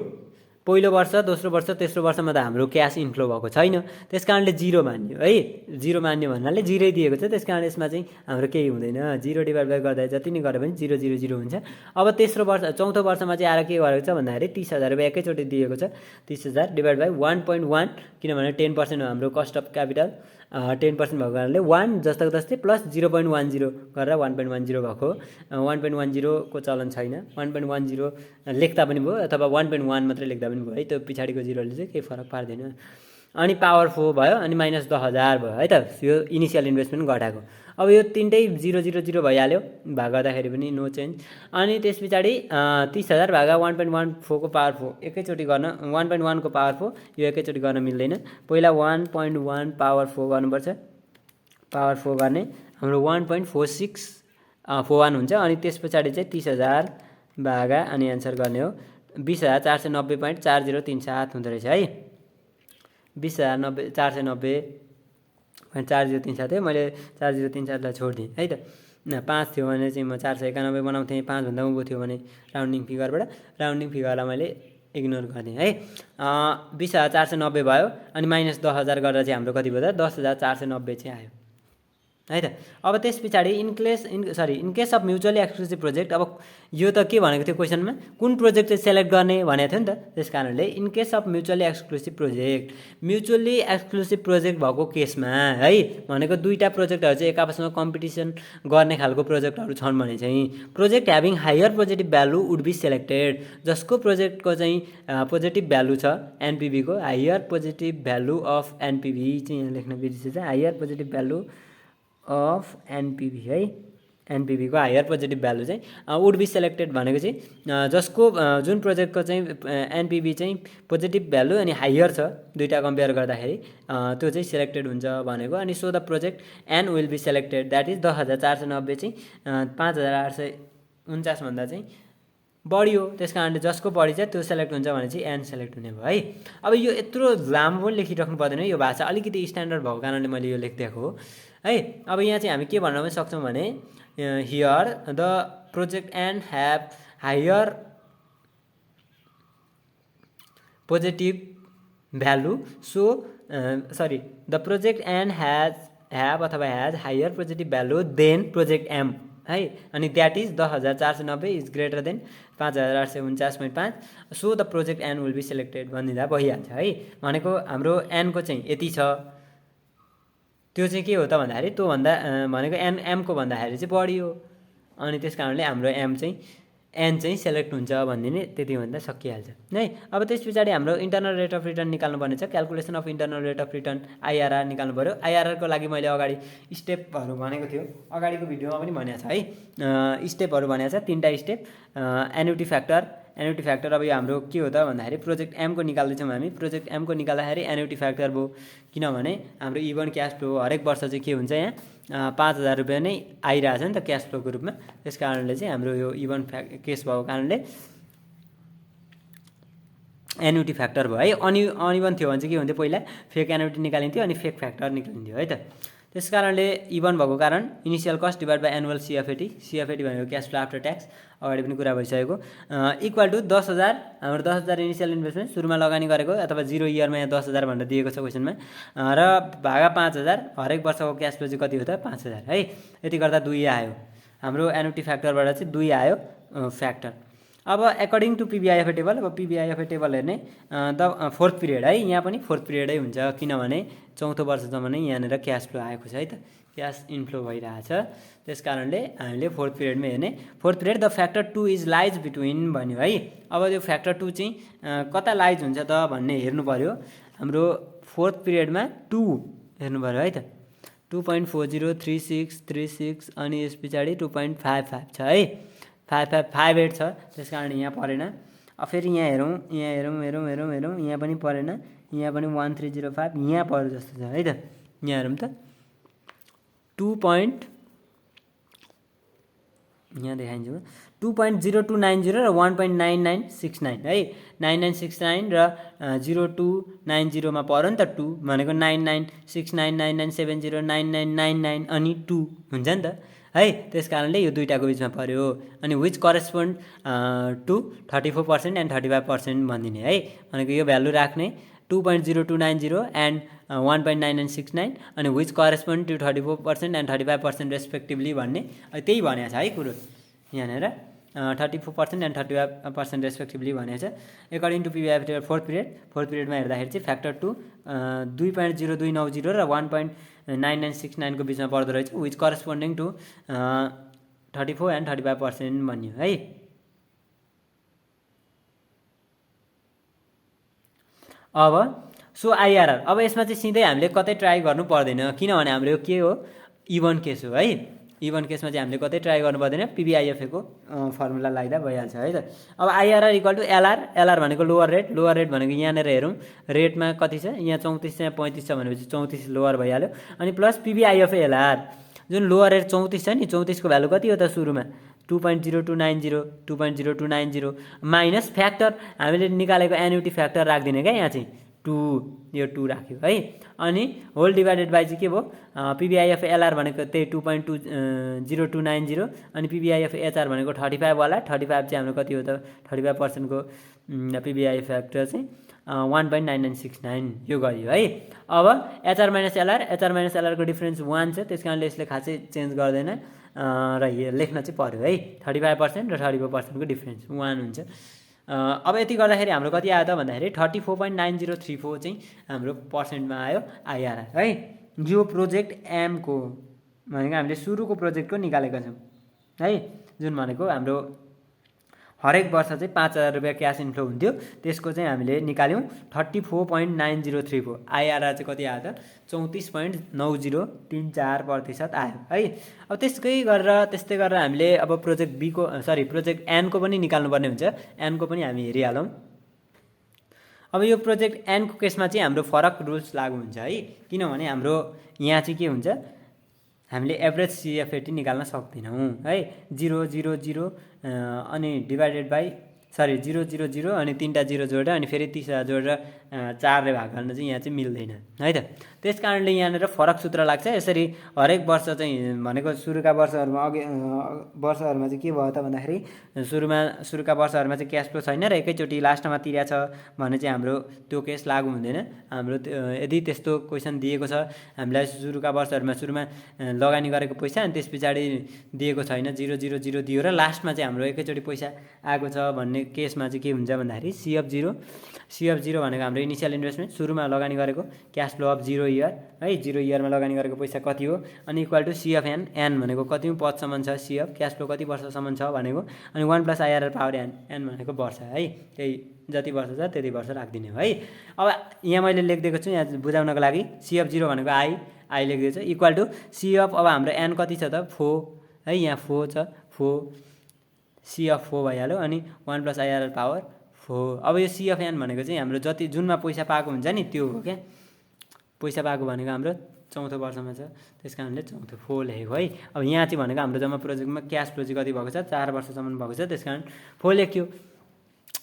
पहिलो वर्ष, दोस्रो वर्ष, तेस्रो वर्षमा त हाम्रो क्यास इन्फ्लो भएको छैन, त्यस कारणले 0 मान्यो है। 0 मान्यो भन्नाले 0 दिएको छ, त्यस कारण यसमा चाहिँ हाम्रो केही हुँदैन। 0 डिभाइड बाई गर्दा जति नै गरे पनि 0 0 0 हुन्छ। अब तेस्रो वर्ष, चौथो वर्षमा चाहिँ आएर के गरेको छ भन्दाखेरि 30,000 रुपियाँ एकैचोटि दिएको छ। 30,000 डिभाइड बाई 1.1 किनभने 10% हो हाम्रो कस्ट अफ क्यापिटल, 10% भएको कारणले 1 जस्तोको तस्तै प्लस 0.10 गरेर 1.10 भएको। 1.10 को चलन छैन, 1.10 लेख्दा पनि भयो अथवा 1.1 मात्रै लेख्दा पनि भयो है। त्यो पछाडिको जिरोले चाहिँ केही फरक पार्दैन। अनि पावर 4 भयो अनि माइनस 10,000 भयो है त। यो इनिसियल इन्भेस्टमेन्ट घटाएको। अब यो तिनटै 0 0 0 भइहाल्यो, भाग गर्दाखेरि पनि नो चेन्ज। अनि त्यस पछाडि 30,000 भागा 1.14 को पावर 4 एकैचोटि गर्न, 1.1 को पावर 4 यो एकैचोटि गर्न मिल्दैन। पहिला 1.1 पावर 4 गर्नुपर्छ। पावर 4 गर्ने हाम्रो 1.4641 हुन्छ। अनि त्यस पछाडि चाहिँ 30,000 भागा अनि एन्सर गर्ने हो 20,490.4037 हुँदो रहेछ है। 20,490.4037 थियो, मैले 4037 लाई छोडिदिएँ है त। 5 थियो भने चाहिँ म 491 बनाउँथेँ। 5 भन्दा उँभो थियो भने राउन्डिङ फिगरबाट, राउन्डिङ फिगरलाई मैले इग्नोर गरेँ है। 20,490 भयो अनि माइनस 10,000 गरेर चाहिँ हाम्रो कति भयो त 10,490 चाहिँ आयो है त। अब त्यस पछाडि in case of mutually exclusive project. अब यो त के भनेको थियो क्वेसनमा, कुन प्रोजेक्ट चाहिँ सेलेक्ट गर्ने भनेको थियो नि त। त्यस कारणले in case of mutually exclusive project, mutually exclusive project भएको केसमा है भनेको दुईटा प्रोजेक्टहरू चाहिँ एक आपसमा कम्पिटिसन गर्ने खालको प्रोजेक्टहरू छन् भने चाहिँ project having higher positive value would be selected. जसको प्रोजेक्टको चाहिँ पोजिटिभ भ्यालु छ एनपिभीको, higher positive value of NPV चाहिँ यहाँ लेख्न बिर्सेछ, higher positive value of NPV है। एनपिभीको हायर पोजिटिभ भ्यालु चाहिँ वुड बी सेलेक्टेड भनेको चाहिँ जसको जुन प्रोजेक्टको चाहिँ एनपिभी चाहिँ पोजिटिभ भ्यालु अनि हायर छ दुईटा कम्पेयर गर्दाखेरि त्यो चाहिँ सेलेक्टेड हुन्छ भनेको। अनि so the project N will be selected, that is 10,490 चाहिँ 5,849 भन्दा चाहिँ बढी हो। त्यस कारणले जसको बढी छ त्यो सेलेक्ट हुन्छ भने चाहिँ एन सेलेक्ट हुने भयो है। अब यो यत्रो लामो पनि लेखिराख्नु पर्दैन, यो भाषा अलिकति स्ट्यान्डर्ड भएको कारणले मैले यो लेखिदिएको हो है। अब यहाँ चाहिँ हामी के भन्न पनि सक्छौँ भने here the project and have higher positive value so the project and have अथवा has higher positive value than project M है। अनि that is 10,490 is greater than 5,849.5, so the project N will be selected भनिदिँदा भइहाल्छ है। भनेको हाम्रो Enco चाहिँ यति छ, त्यो चाहिँ के हो त भन्दाखेरि त्योभन्दा भनेको एमको भन्दाखेरि चाहिँ बढी हो। अनि त्यस कारणले हाम्रो एम चाहिँ एन चाहिँ सेलेक्ट हुन्छ भनिदिने, त्यति भन्दा सकिहाल्छ है। अब त्यस पछाडि हाम्रो इन्टरनल रेट अफ रिटर्न निकाल्नु पर्ने छ। Calculation of internal rate of return IRR निकाल्नु पऱ्यो। आइआरआरको लागि मैले अगाडि स्टेपहरू भनेको थियो, अगाडिको भिडियोमा पनि भनेको छ है। स्टेपहरू भनेको छ, 3टा step. Annuity factor, annuity factor अब यो हाम्रो के हो त भन्दाखेरि प्रोजेक्ट एमको निकाल्दैछौँ हामी। प्रोजेक्ट एमको निकाल्दाखेरि एन्युटी फ्याक्टर भयो, किनभने हाम्रो इभन क्यास फ्लो हरेक वर्ष चाहिँ के हुन्छ यहाँ 5,000 रुपियाँ नै आइरहेछ नि त क्यास फ्लोको रूपमा। त्यस कारणले चाहिँ हाम्रो यो इभन केस भएको कारणले एन्युटी फ्याक्टर भयो है। अनइभन थियो भने चाहिँ के हुन्थ्यो, पहिला फेक एन्युटी निकालिन्थ्यो अनि फेक फ्याक्टर निकालिन्थ्यो है त। त्यस कारणले इभन भएको कारण initial cost divide by annual CFAT, CFAT भनेको क्यास फ्लो आफ्टर ट्याक्स, अगाडि पनि कुरा भइसकेको, इक्वल टु 10,000। हाम्रो 10,000 इनिसियल इन्भेस्टमेन्ट सुरुमा लगानी गरेको अथवा 0 इयरमा यहाँ 10,000 भनेर दिएको छ क्वेसनमा, र भागा 5,000। हरेक वर्षको क्यास फ्लो चाहिँ कति हो त 5,000 है। यति गर्दा 2 आयो हाम्रो एन्युटी फ्याक्टरबाट चाहिँ 2 आयो फ्याक्टर। अब एकर्डिङ टु पिबिआइएफए टेबल, अब पिबिआइएफए टेबल हेर्ने द फोर्थ पिरियड है, यहाँ पनि फोर्थ पिरियडै हुन्छ किनभने चौथो वर्षसम्म नै यहाँनिर क्यास फ्लो आएको छ है त, क्यास इन्फ्लो भइरहेछ। त्यस कारणले हामीले फोर्थ पिरियडमै हेर्ने। Fourth period the factor 2 is lies between भन्यो है। अब त्यो फ्याक्टर 2 चाहिँ कता लाइज हुन्छ त भन्ने हेर्नु पऱ्यो। हाम्रो फोर्थ पिरियडमा 2 हेर्नु पऱ्यो है त, 2.403636 अनि यस पछाडि 2.55 छ है, 5558 छ, त्यस कारण यहाँ परेन। अब फेरि यहाँ हेरौँ, यहाँ पनि परेन, यहाँ पनि 1305 यहाँ पर्यो जस्तो छ है त। यहाँ हेरौँ त यहाँ देखाइन्छु 2.0290 र 1.9969 है, 9969 र 0290 मा पर्यो नि त 2 भनेको 996999709999 अनि 2 हुन्छ नि त है। त्यस कारणले यो दुईटाको बिचमा पर्यो। अनि विच करेस्पोन्ड टु 34% एन्ड 35% भनिदिने है, भनेको यो भ्यालु राख्ने 2.0290 एन्ड 1.9969 अनि विच करेस्पोन्ड टु 34% एन्ड 35% रेस्पेक्टिभली भन्ने त्यही भनेको छ है कुरो यहाँनिर, 34% एन्ड 35% रेस्पेक्टिभली भनेको छ। According to PVIFA table fourth पिरियडमा हेर्दाखेरि चाहिँ फ्याक्टर 2 2.0290 र 1.9969 को बिचमा पर्दो रहेछ, विच करेस्पोन्डिङ टु 34 एन्ड 35% भनियो है। अब सो आइआरआर, अब यसमा चाहिँ सिधै हामीले कतै ट्राई गर्नु पर्दैन किनभने हाम्रो यो के हो, इभन केस हो है। इभन केसमा चाहिँ हामीले कतै ट्राई गर्नु पर्दैन, पिबिआइएफए को फर्मुला लाग्दा भइहाल्छ है त। अब आइआरआर इक्वल टु एलआर भनेको लोवर रेट भनेको यहाँनिर हेरौँ रेटमा कति छ, यहाँ 34 यहाँ 35 छ भनेपछि 34 लोवर भइहाल्यो। अनि प्लस पिबिआइएफए एलआर जुन लोवर रेट 34 छ नि, 34 को भ्यालु कति हो त सुरुमा 2.0290 माइनस फ्याक्टर हामीले निकालेको एन्युटी फ्याक्टर राखिदिने क्या, यहाँ चाहिँ 2 यो 2 राख्यो है। अनि होल डिभाइडेड बाई चाहिँ के भयो, पिबिआइएफए एलआर भनेको त्यही 2.0290 अनि पिबिआइएफए एचआर भनेको 35 वाला, 35 चाहिँ हाम्रो कति हो त 35% को पिबिआइएफ फ्याक्टर चाहिँ 1.9969 यो गरियो है। अब एचआर माइनस एलआर को डिफरेन्स 1 छ, त्यस कारणले यसले खासै चेन्ज गर्दैन र यो लेख्न चाहिँ पर्यो है। 35% र 34% को डिफरेन्स 1 हुन्छ। अब यति गर्दाखेरि हाम्रो कति आयो त भन्दाखेरि 34.9034 चाहिँ हाम्रो पर्सेन्टमा आयो आइआरआर है। यो प्रोजेक्ट एम को भनेको हामीले सुरुको प्रोजेक्टको निकालेका छौँ है, जुन भनेको हाम्रो हरेक वर्ष चाहिँ 5000 रुपियाँ क्यास इन्फ्लो हुन्थ्यो, त्यसको चाहिँ हामीले निकाल्यौँ 34.9034। आइआरआर चाहिँ कति आयो त 34.9034% आयो है। अब त्यस्तै गरेर हामीले अब प्रोजेक्ट एनको पनि निकाल्नुपर्ने हुन्छ, एनको पनि हामी हेरिहालौँ। अब यो प्रोजेक्ट एनको केसमा चाहिँ हाम्रो फरक रुल्स लागु हुन्छ है, किनभने हाम्रो यहाँ चाहिँ के हुन्छ, हामीले एभरेज सिएफएटी निकाल्न सक्दैनौँ है। 000 अनि डिभाइडेड बाई 000 अनि 3टा 0 जोडेर अनि फेरि 30 जोडेर 4ले भाग गर्न चाहिँ यहाँ चाहिँ मिल्दैन है त। त्यस कारणले यहाँनिर फरक सूत्र लाग्छ। यसरी हरेक वर्ष चाहिँ भनेको सुरुका वर्षहरूमा वर्षहरूमा चाहिँ के भयो त भन्दाखेरि सुरुका वर्षहरूमा चाहिँ क्यास फ्लो छैन र एकैचोटि लास्टमा तिर्या छ भने चाहिँ हाम्रो त्यो केस लागु हुँदैन। हाम्रो यदि त्यस्तो क्वेसन दिएको छ हामीलाई सुरुका वर्षहरूमा लगानी गरेको पैसा अनि त्यस पछाडि दिएको छैन 000 दियो र लास्टमा चाहिँ हाम्रो एकैचोटि पैसा आएको छ भन्ने केसमा चाहिँ के हुन्छ भन्दाखेरि CF0 भनेको हाम्रो इनिसियल इन्भेस्टमेन्ट सुरुमा लगानी गरेको क्यास फ्लो अफ 0 इयर है, 0 इयरमा लगानी गरेको पैसा कति हो अनि इक्वल टु CFN एन भनेको कति पदसम्म छ, CF क्यास फ्लो कति वर्षसम्म छ भनेको अनि 1 + IRR पावर एन भनेको वर्ष है, त्यही जति वर्ष छ त्यति वर्ष राखिदिने हो है। अब यहाँ मैले लेखिदिएको छु यहाँ बुझाउनको लागि CF0 भनेको आई लेखिदिएको छ इक्वल टु CF। अब हाम्रो एन कति छ त 4 है, यहाँ 4 छ, 4 CF4 भइहाल्यो अनि 1 + IRR पावर 4। अब यो CFN भनेको चाहिँ हाम्रो जति जुनमा पैसा पाएको हुन्छ नि त्यो हो क्या, पैसा पाएको भनेको हाम्रो चौथो वर्षमा छ त्यस कारणले चौथो 4 लेखेको है। अब यहाँ चाहिँ भनेको हाम्रो जम्मा प्रोजेक्टमा क्यास फ्लो चाहिँ कति भएको छ 4 वर्षसम्म भएको छ त्यस कारण 4 लेख्यो।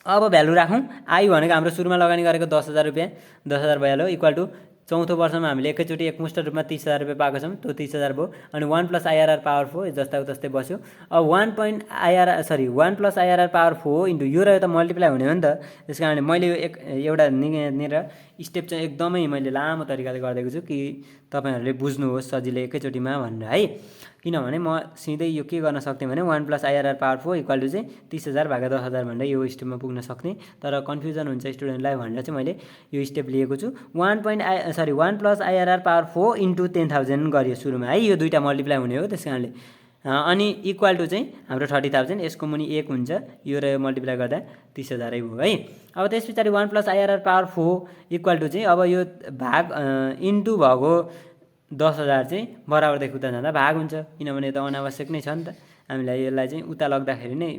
अब भ्यालु राखौँ, आई भनेको हाम्रो सुरुमा लगानी गरेको 10,000 रुपियाँ 10,000 भइहाल्यो इक्वल टु चौथो वर्षमा हामीले एकैचोटि एकमुष्ट रूपमा 30,000 रुपियाँ पाएको छौँ, त्यो 30,000 भयो अनि 1 + IRR पावर 4 जस्ताको तस्तै बस्यो। अब 1 + IRR पावर 4 इन्टु यो र यो त मल्टिप्लाई हुने हो नि त, त्यस कारणले मैले यो एउटा यहाँनिर स्टेप चाहिँ एकदमै मैले लामो तरिकाले गरिदिएको छु कि तपाईहरुले बुझ्नुहोस् सजिलै एकैचोटीमा भनेर है। किनभने म सिधै यो के गर्न सक्थेँ भने 1 + IRR पावर 4 इक्वल टु चाहिँ 30,000 / 10,000 भनेर यो स्टेपमा पुग्न सक्ने, तर कन्फ्युजन हुन्छ स्टुडेन्टलाई भनेर चाहिँ मैले यो स्टेप लिएको छु। 1 + IRR पावर 4 * 10,000 गरियो सुरुमा है, यो दुईटा मल्टिप्लाई हुने हो त्यसकारणले। अनि इक्वल टु चाहिँ हाम्रो 30,000, यसको मुनि 1 हुन्छ, यो र यो मल्टिप्लाई गर्दा 30,000 भयो है। अब त्यस पछाडि 1 + IRR पावर 4 इक्वल टु चाहिँ अब यो भाग इन्टु भएको 10,000 चाहिँ बराबरदेखि उता जाँदा भाग हुन्छ, किनभने यो त अनावश्यक नै छ नि त। हामीलाई यसलाई चाहिँ उता लग्दाखेरि नै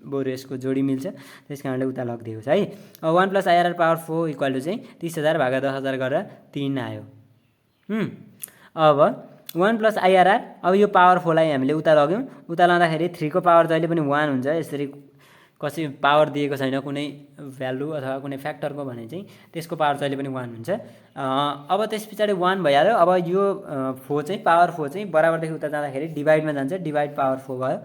बरु यसको जोडी मिल्छ, त्यस कारणले उता लगिदिएको छ है। अब 1 + IRR पावर 4 इक्वल टु चाहिँ 30,000 / 10,000 गरेर 3 आयो। अब 1 + IRR, अब यो पावर 4 लाई हामीले उता लग्यौँ, उता लाँदाखेरि 3 को पावर जहिले पनि 1 हुन्छ। यसरी कसै पावर दिएको छैन कुनै भ्यालु अथवा कुनै फ्याक्टरको भने चाहिँ त्यसको पावर जहिले पनि 1 हुन्छ। अब त्यस पछाडि 1 भइहाल्यो। अब यो 4 चाहिँ पावर 4 चाहिँ बराबरदेखि उता जाँदाखेरि डिभाइडमा जान्छ, डिभाइड पावर 4 भयो,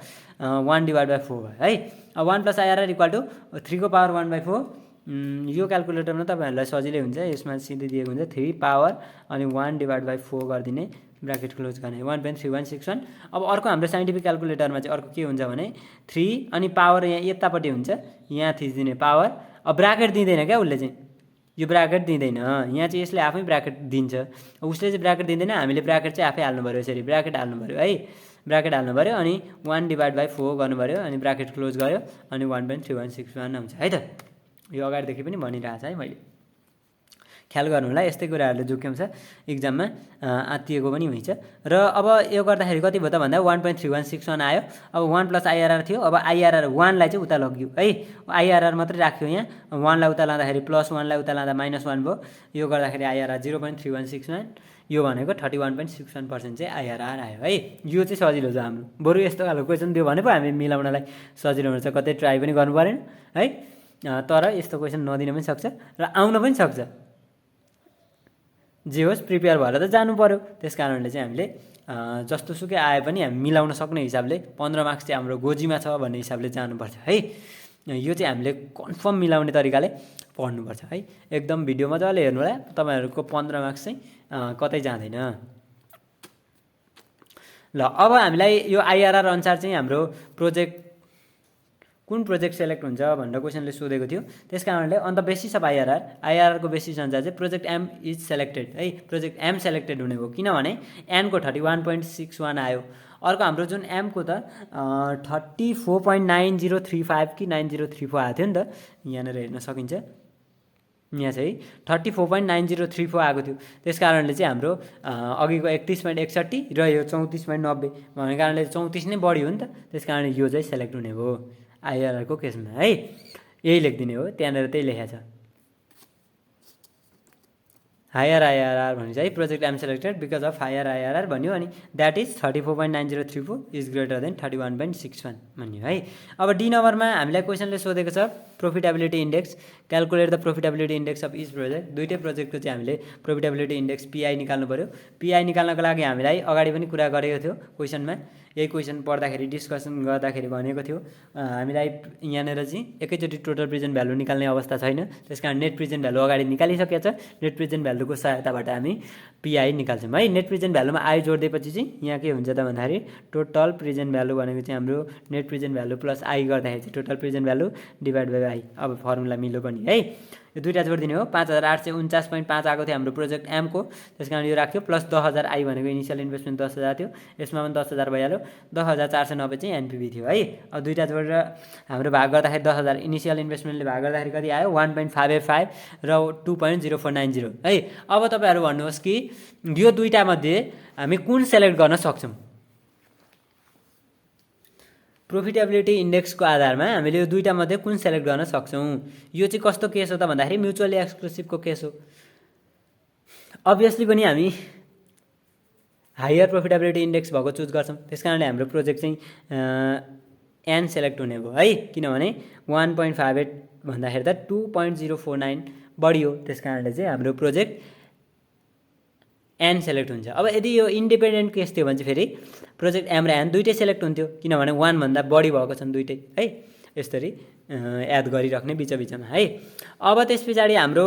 1/4 भयो है। अब 1 + IRR इक्वल टु 3 को पावर 1/4। यो क्याल्कुलेटरमा तपाईहरुलाई सजिलै हुन्छ, यसमा सिधै दिएको हुन्छ 3 पावर अनि 1/4 गरिदिने, ब्राकेट क्लोज गर्ने, 1.3161। अब अर्को हाम्रो साइन्टिफिक क्याल्कुलेटरमा चाहिँ अर्को के हुन्छ भने 3 अनि पावर यहाँ यतापट्टि हुन्छ, यहाँ थिचिदिने पावर। अब ब्राकेट दिँदैन क्या उसले चाहिँ, यो ब्राकेट दिँदैन, यहाँ चाहिँ यसले आफै ब्राकेट दिन्छ, उसले चाहिँ ब्राकेट दिँदैन, हामीले ब्राकेट चाहिँ आफै हाल्नु पर्यो। यसरी ब्राकेट हाल्नु पर्यो है, ब्राकेट हाल्नु पर्यो अनि 1/4 गर्नु पर्यो अनि ब्राकेट क्लोज गर्यो अनि 1.3161 आउँछ है त। यो अगाडिदेखि पनि भनिरहेको छ है मैले, ख्याल गर्नु होला। यस्तै कुराहरूले जोख्याउँछ एक्जाममा, आत्तिएको पनि हुन्छ। र अब यो गर्दाखेरि कति भयो त भन्दा 1.3161 आयो। अब 1 + IRR थियो, अब IRR 1 लाई चाहिँ उता लग्यो है, IRR मात्रै राख्यो यहाँ, 1 लाई उता लाँदाखेरि +1 लाई उता लाँदा -1 भयो। यो गर्दाखेरि IRR 0.3169, यो भनेको 31.61% चाहिँ IRR आयो है। यो चाहिँ सजिलो छ हाम्रो, बरु यस्तो खालको क्वेसन दियो भने पो हामी मिलाउनलाई सजिलो हुन्छ, कतै ट्राई पनि गर्नु परेन है। तर यस्तो क्वेसन नदिन पनि सक्छ र आउन पनि सक्छ, जे होस् प्रिपेयर भएर त जानु पर्यो। त्यस कारणले चाहिँ हामीले जस्तो सुकै आए पनि हामी मिलाउन सक्ने हिसाबले 15 मार्क्स चाहिँ हाम्रो गोजीमा छ भन्ने हिसाबले जानुपर्छ है। यो चाहिँ हामीले कन्फर्म मिलाउने तरिकाले पढ्नुपर्छ है। एकदम भिडियो मजाले हेर्नु होला, तपाईहरुको 15 मार्क्स चाहिँ कतै जाँदैन। ल अब हामीलाई यो IRR अनुसार चाहिँ हाम्रो प्रोजेक्ट कुन प्रोजेक्ट सेलेक्ट हुन्छ भनेर क्वेसनले सोधेको थियो। त्यसकारणले अन्त बेसिस अफ IRR को बेसिस अनुसार चाहिँ प्रोजेक्ट M इज सेलेक्टेड है, प्रोजेक्ट M सेलेक्टेड हुने हो, किनभने N को 31.61 आयो। अर्को हाम्रो जुन M को त 34.9035 कि 9034 आएको थियो नि त, यहाँनिर हेर्न सकिन्छ, यहाँ चाहिँ 34.9034 आएको थियो। त्यस कारणले चाहिँ हाम्रो अघिको 31.61 र यो 34.90 भनेको कारणले 34 नै बढी हो नि त, त्यस कारणले यो चाहिँ सेलेक्ट हुने हो IRR को केसमा है। यही लेखिदिने हो, त्यहाँनिर त्यही लेखेको छ। हायर IRR भने चाहिँ project M selected because of higher IRR भन्यो, अनि that is 34.9034 is greater than 31.61 भन्यो है। अब डी नम्बरमा हामीलाई क्वेसनले सोधेको छ profitability index, calculate the profitability index of each project. दुईटै प्रोजेक्टको चाहिँ हामीले प्रोफिटेबिलिटी इन्डेक्स PI निकाल्नु पर्यो। PI निकाल्नको लागि हामीलाई अगाडि पनि कुरा गरेको थियो क्वेसनमा, यही क्वेसन पढ्दाखेरि डिस्कसन गर्दाखेरि भनेको थियो हामीलाई यहाँनिर चाहिँ एकैचोटि टोटल प्रेजेन्ट भ्यालु निकाल्ने अवस्था छैन, त्यसकारण नेट प्रेजेन्ट भ्यालु अगाडि निकालिसकेको छ। नेट प्रेजेन्ट भ्यालुको सहायताबाट हामी PI निकाल्छौँ है। नेट प्रेजेन्ट भ्यालुमा आई जोडिदिएपछि चाहिँ यहाँ के हुन्छ त भन्दाखेरि टोटल प्रेजेन्ट भ्यालु भनेको चाहिँ हाम्रो net present value plus I गर्दाखेरि चाहिँ total present value divide by I. अब फर्मुला मिल्यो पनि है, यो दुईटा जोडिदिने हो। 5849.5 आएको थियो हाम्रो प्रोजेक्ट M को, त्यसकारण यो राख्यो, प्लस 10,000 आई भनेको इनिसियल इन्भेस्टमेन्ट 10,000 थियो, यसमा पनि 10,000 भइहाल्यो, 10,490 चाहिँ NPV थियो है। अब दुईटा जोडेर हाम्रो भाग गर्दाखेरि 10,000 इनिसियल इन्भेस्टमेन्टले भाग गर्दाखेरि कति आयो 1.585 र 2.0490 है। अब तपाईहरु भन्नुहोस् कि यो दुईटा मध्ये हामी कुन सेलेक्ट गर्न सक्छौं? प्रोफिटेबिलिटी इन्डेक्सको आधारमा हामीले यो दुईटा मध्ये कुन सेलेक्ट गर्न सक्छौं? यो चाहिँ कस्तो केस हो त भन्दाखेरि म्युचुअली एक्सक्लुसिभको केस हो। अभियसली पनि हामी हायर प्रोफिटेबिलिटी इन्डेक्स भएको चुज गर्छौं, त्यसकारणले हाम्रो प्रोजेक्ट चाहिँ N सेलेक्ट हुने भयो है, किनभने 1.58 भन्दाखेरि त 2.049 बढी हो, त्यसकारणले चाहिँ हाम्रो प्रोजेक्ट N सेलेक्ट हुन्छ। अब यदि यो इन्डिपेन्डेन्ट केस थियो भने चाहिँ फेरि प्रोजेक्ट M र N दुईटै सेलेक्ट हुन्थ्यो, किनभने 1 भन्दा बढी भएको छन् दुईटै है। यसरी याद गरिराख्ने बिचबिचमा है। अब त्यसपछि हाम्रो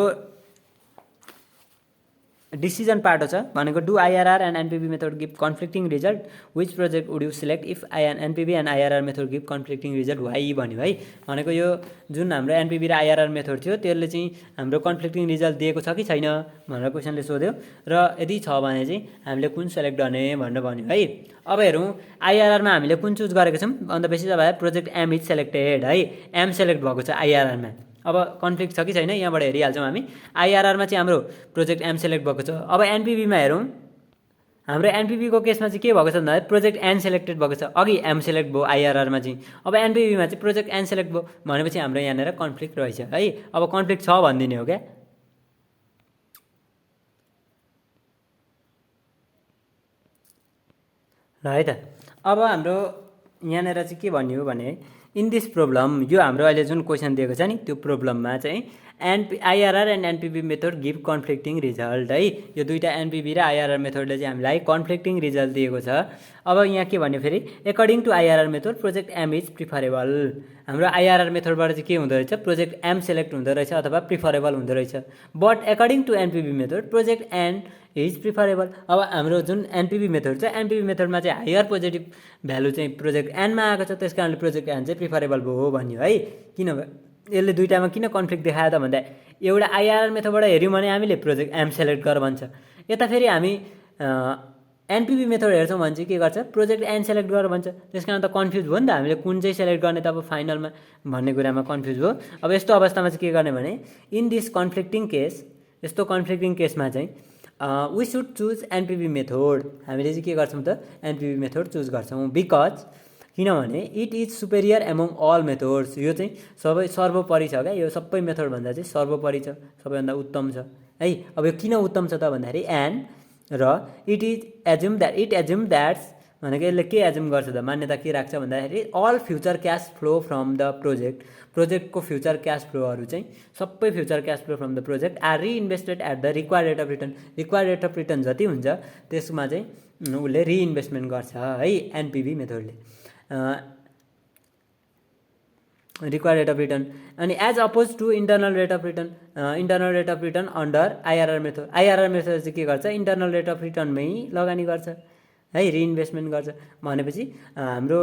डिसिजन पार्ट छ भनेको do IRR and NPV method give conflicting result which project would you select if NPV and IRR method give conflicting result why भन्यो है। भनेको यो जुन हाम्रो एनपिभी र आइआरआर मेथड थियो त्यसले चाहिँ हाम्रो कन्फ्लिक्टिङ रिजल्ट दिएको छ कि छैन भनेर क्वेसनले सोध्यो र यदि छ भने चाहिँ हामीले कुन सेलेक्ट गर्ने भनेर भन्यो है। अब हेरौँ आइआरआरमा हामीले कुन चुज गरेको छौँ अन्त बेसी जब प्रोजेक्ट एम इज सेलेक्टेड है, एम सेलेक्ट भएको छ आइआरआरमा। अब कन्फ्लिक्ट छ कि छैन यहाँबाट हेरिहाल्छौँ हामी। आइआरआरमा चाहिँ हाम्रो प्रोजेक्ट एम सेलेक्ट भएको छ। अब एनपिभीमा हेरौँ हाम्रो एनपिभीको केसमा चाहिँ के भएको छ भन्दा प्रोजेक्ट एन सेलेक्टेड भएको छ, अघि एम सेलेक्ट भयो आइआरआरमा चाहिँ। अब एनपिभीमा चाहिँ प्रोजेक्ट एन सेलेक्ट भयो भनेपछि हाम्रो यहाँनिर कन्फ्लिक्ट रहेछ है। अब कन्फ्लिक्ट छ भनिदिने हो क्या। ल है त अब हाम्रो यहाँनिर चाहिँ के भन्यो भने इन दिस प्रब्लम यो हाम्रो अहिले जुन क्वेसन दिएको छ नि त्यो प्रब्लममा चाहिँ IRR and NPV method give conflicting result है। यो दुईवटा एनपिभी र आइआरआर मेथडले चाहिँ हामीलाई कन्फ्लिक्टिङ रिजल्ट दिएको छ। अब यहाँ के भन्यो फेरि according to IRR method project M is preferable. हाम्रो आइआरआर मेथडबाट चाहिँ के हुँदो रहेछ प्रोजेक्ट एम सेलेक्ट हुँदो रहेछ अथवा प्रिफरेबल हुँदो रहेछ। But according to NPV method project N is preferable. अब हाम्रो जुन एनपिभी मेथड छ एनपिभी मेथडमा चाहिँ हायर पोजिटिभ भ्यालु चाहिँ प्रोजेक्ट एनमा आएको छ, त्यस कारणले प्रोजेक्ट एन चाहिँ प्रिफरेबल भयो भन्यो है। किनभने यसले दुईवटामा किन कन्फ्लिक्ट देखायो त भन्दा एउटा आइआरआर मेथडबाट हेऱ्यौँ भने हामीले प्रोजेक्ट एम सेलेक्ट गर भन्छ, यता फेरि हामी एनपिभी मेथड हेर्छौँ भने चाहिँ के गर्छ प्रोजेक्ट एन सेलेक्ट गर भन्छ। त्यस कारण त कन्फ्युज भयो नि त, हामीले कुन चाहिँ सेलेक्ट गर्ने त अब फाइनलमा भन्ने कुरामा कन्फ्युज भयो। अब यस्तो अवस्थामा चाहिँ के गर्ने भने इन दिस कन्फ्लिक्टिङ केस, यस्तो कन्फ्लिक्टिङ केसमा चाहिँ we should choose NPV method. हामीले चाहिँ के गर्छौँ त एनपिभी मेथड चुज गर्छौँ बिकज किनभने it is superior among all methods. यो चाहिँ सबै सर्वोपरि छ क्या, यो सबै मेथडभन्दा चाहिँ सर्वोपरि छ, सबैभन्दा उत्तम छ है। अब यो किन उत्तम छ त भन्दाखेरि एन र इट इज एज्युम द्याट्स भनेको यसले के एज्युम गर्छ त मान्यता के राख्छ भन्दाखेरि all future cash flow from the प्रोजेक्टको फ्युचर क्यास फ्लोहरू चाहिँ सबै future cash flow from the project are reinvested at the required rate of return. Required rate of return जति हुन्छ त्यसमा चाहिँ उसले रिइन्भेस्टमेन्ट गर्छ है एनपिभी मेथडले, रिक्वायर्ड रेट अफ रिटर्न। अनि as oppose to internal rate of return under IRR method चाहिँ के गर्छ इन्टरनल रेट अफ रिटर्नमै लगानी गर्छ है, रिइन्भेस्टमेन्ट गर्छ। भनेपछि हाम्रो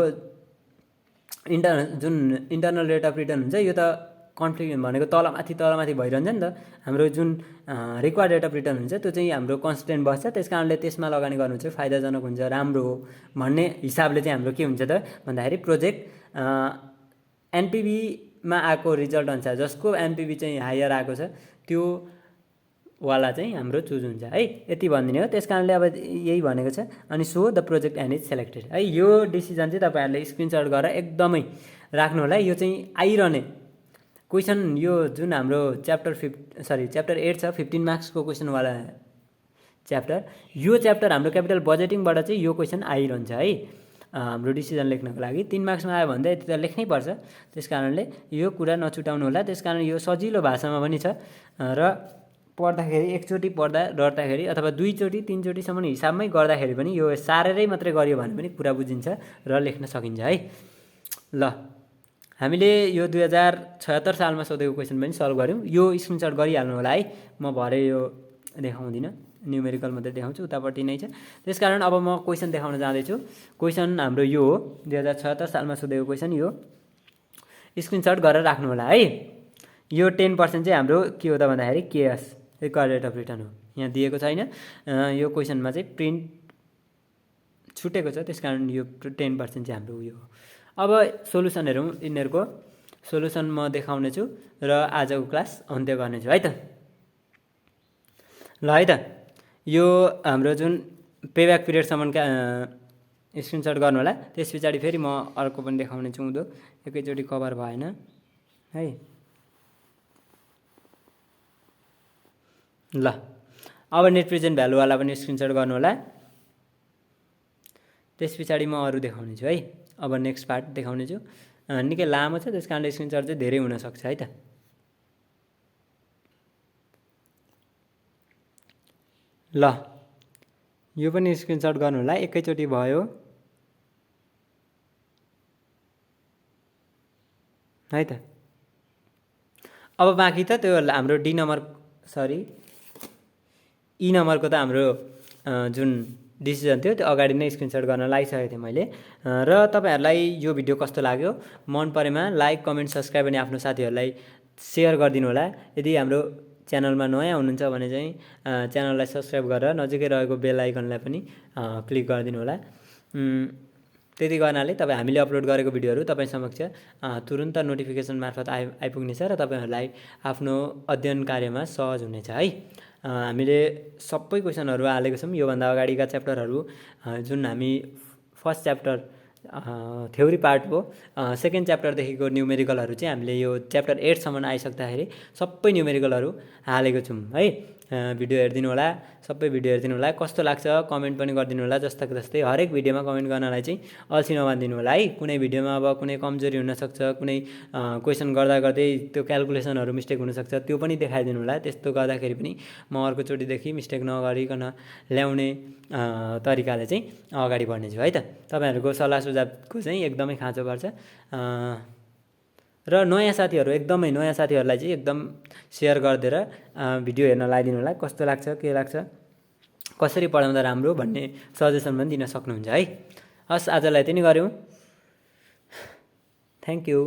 जुन इन्टरनल रेट अफ रिटर्न हुन्छ यो त कन्फ्लिक्ट भनेको तलमाथि भइरहन्छ नि त। हाम्रो जुन रिक्वायर्ड रेट अफ रिटर्न हुन्छ त्यो चाहिँ हाम्रो कन्सटेन्ट बस्छ, त्यस कारणले त्यसमा लगानी गर्नु चाहिँ फाइदाजनक हुन्छ, राम्रो हो भन्ने हिसाबले चाहिँ हाम्रो के हुन्छ त भन्दाखेरि प्रोजेक्ट एनपिभीमा आएको रिजल्ट अनुसार जसको एनपिभी चाहिँ हायर आएको छ त्यो वाला चाहिँ हाम्रो चुज हुन्छ है। यति भनिदिने हो। त्यस कारणले अब यही भनेको छ। अनि so the project N is selected है। यो डिसिजन चाहिँ तपाईँहरूले स्क्रिनसट गरेर एकदमै राख्नु होला। यो चाहिँ आइरहने क्वेसन, यो जुन हाम्रो च्याप्टर 8 छ 15 मार्क्सको क्वेसनवाला च्याप्टर, यो च्याप्टर हाम्रो क्यापिटल बजेटिङबाट चाहिँ यो क्वेसन आइरहन्छ है हाम्रो डिसिजन लेख्नको लागि। 3 मार्क्समा आयो भने त यति त लेख्नै पर्छ, त्यस कारणले यो कुरा नछुटाउनु होला। त्यस कारण यो सजिलो भाषामा पनि छ र पढ्दाखेरि एकचोटि पढ्दा डर्दाखेरि अथवा 2 चोटि 3 चोटिसम्म हिसाबमै गर्दाखेरि पनि यो सारेरै मात्रै गरियो भने पनि कुरा बुझिन्छ र लेख्न सकिन्छ है। ल हामीले यो 2076 सालमा सोधेको क्वेसन पनि सल्भ गऱ्यौँ। यो स्क्रिनसट गरिहाल्नु होला है। म भरे यो देखाउँदिनँ, न्युमेरिकल मात्रै देखाउँछु, उतापट्टि नै छ। त्यसकारण अब म क्वेसन देखाउन जाँदैछु। क्वेसन हाम्रो यो हो 2076 सालमा सोधेको क्वेसन, यो स्क्रिनसट गरेर राख्नु होला है। यो 10% चाहिँ हाम्रो के हो त भन्दाखेरि KS required rate of return हो, यहाँ दिएको छैन। यो क्वेसनमा चाहिँ प्रिन्ट छुटेको छ, त्यस कारण यो 10% चाहिँ हाम्रो उयो हो। अब सोलुसन हेरौँ। यिनीहरूको सोलुसन म देखाउने छु र आजको क्लास अन्त्य गर्नेछु है त। ल है त यो हाम्रो जुन पेब्याक पिरियडसम्मका स्क्रिनसट गर्नु होला। त्यस पछाडि फेरि म अर्को पनि देखाउने छु, उँधो एकैचोटि कभर भएन है। ल अब नेट प्रेजेन्ट भ्यालुवाला पनि स्क्रिनसट गर्नु होला। त्यस पछाडि म अरू देखाउने छु है। अब नेक्स्ट पार्ट देखाउने छु। निकै लामो छ, त्यस कारणले स्क्रिनसट चाहिँ धेरै हुनसक्छ है त। ल यो पनि स्क्रिनसट गर्नु होला, एकैचोटि भयो है त। अब बाँकी त त्यो हाम्रो यी नम्बरको त हाम्रो जुन डिसिजन थियो त्यो अगाडि नै स्क्रिनसट गर्न लागिसकेको थिएँ मैले। र तपाईँहरूलाई यो भिडियो कस्तो लाग्यो, मन परेमा लाइक, कमेन्ट, सब्सक्राइब अनि आफ्नो साथीहरूलाई सेयर गरिदिनु होला। यदि हाम्रो च्यानलमा नयाँ हुनुहुन्छ भने चाहिँ च्यानललाई सब्सक्राइब गरेर नजिकै रहेको बेल आइकनलाई पनि क्लिक गरिदिनु होला। त्यति गर्नाले हामीले अपलोड गरेको भिडियोहरू तपाईँ समक्ष तुरुन्त नोटिफिकेसन मार्फत आइपुग्नेछ र तपाईँहरूलाई आफ्नो अध्ययन कार्यमा सहज हुनेछ है। हामीले सबै क्वेसनहरू हालेको छौँ योभन्दा अगाडिका च्याप्टरहरू जुन हामी फर्स्ट च्याप्टर थ्योरी पार्ट हो, सेकेन्ड च्याप्टरदेखिको न्युमेरिकलहरू चाहिँ हामीले यो च्याप्टर 8सम्म आइसक्दाखेरि सबै न्युमेरिकलहरू हालेको छौँ है। भिडियो हेरिदिनु होला, सबै भिडियो हेरिदिनु होला। कस्तो लाग्छ कमेन्ट पनि गरिदिनु होला। जस्ताको जस्तै हरेक भिडियोमा कमेन्ट गर्नलाई चाहिँ अल्छी नमानिदिनु होला है। कुनै भिडियोमा अब कुनै कमजोरी हुनसक्छ, कुनै क्वेसन गर्दा गर्दै त्यो क्यालकुलेसनहरू मिस्टेक हुनसक्छ, त्यो पनि देखाइदिनु होला। त्यस्तो गर्दाखेरि पनि म अर्कोचोटिदेखि मिस्टेक नगरिकन ल्याउने तरिकाले चाहिँ अगाडि बढ्नेछु है त। तपाईँहरूको सल्लाह सुझावको चाहिँ एकदमै खाँचो पर्छ। र नयाँ साथीहरू, एकदमै नयाँ साथीहरूलाई चाहिँ एकदम सेयर गरिदिएर भिडियो हेर्न लगाइदिनु होला। कस्तो लाग्छ, के लाग्छ, कसरी पढाउँदा राम्रो भन्ने सजेसन पनि दिन सक्नुहुन्छ है। हस्, आजलाई यति नै गऱ्यौँ। Thank you.